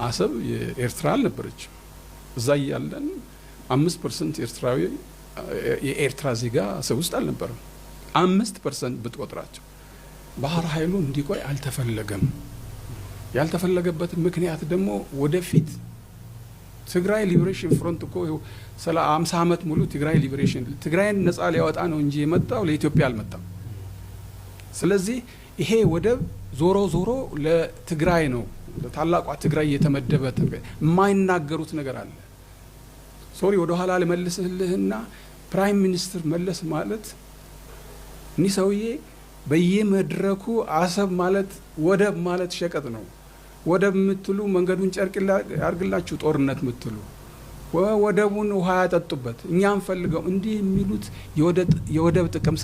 አሰብ የኤርትራ አልነበረች እዛ ያለን 5% ኤርትራዊ የኤርትራ ዜጋ አሰብ ውስጥ አልነበረም 5% ብትቆጥራቸው ባህር ኃይሉ እንዲቆይ አልተፈለገም ያልተፈለገበት ምክንያት ደግሞ ወደፊት ትግራይ ሊበሬሽን ፍሮንት እኮ 50 አመት ሙሉ ትግራይ ሊበሬሽን ትግራይን ነፃ ሊያወጣ ነው እንጂ የመጣው ለኢትዮጵያ አልመጣም ስለዚህ ይሄ ወደብ ዞሮ ለትግራይ ነው ለታላቋ ትግራይ የተመደበ የማይናገሩት ነገር አለ ሶሪ ወደ ኋላ ለመልስልህና ፕራይም ሚኒስተር መለስ ማለት እኒ ሰውዬ በየመድረኩ አሰብ ማለት ወደብ ማለት ሸቀጥ ነው ወደብ ምትሉ መንገዱን ጨርቅ ያርግላችሁ ጦርነት ምትሉ ወደቡን ውሃ ያጠጡበት እኛም ፈልገው እንዲህ የሚሉት የወደብ ጥቅም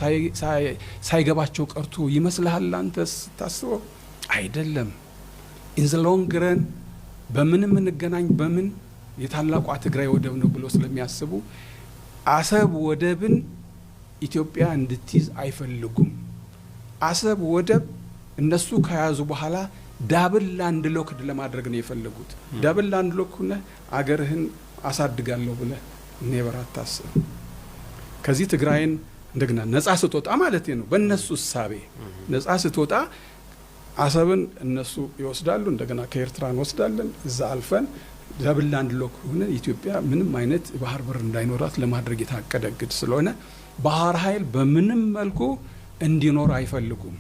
ሳይገባቸው ቀርቶ ይመስልሃል አንተስ ታስበው አይደለም ኢን ዘ ሎንግ ረን በምንም እንገናኝ በምን የታላቋ ትግራይ ወደብ ነው ብሎ ስለሚያስቡ አሰብ ወደብን ኢትዮጵያ እንድትይዝ አይፈልጉም አሰብ ወደብ እነሱ ከያዙ በኋላ ዳብል ላንድ ሎክድ ለማድረግ ነው የፈለጉት ዳብል ላንድ ሎክ ሆነ አገርህን አሳድጋለሁ ብለ ኔቨር አታስብ ከዚህ ትግራይን እንደገና ነፃ ስትወጣ ማለት ነው በእነሱ ሳቤ ነፃ ስትወጣ አሰብን እነሱ ይወስዳሉ እንደገና ከኤርትራን ወስዳለን እዛ አልፈን ዳብል ላንድ ሎክ ሆነ ኢትዮጵያ ምንም አይነት ባህር በር እንዳይኖራት ለማድረግ የታቀደ ግድ ስለሆነ ባህር ኃይል በምንም መልኩ እንዲኖር አይፈልጉም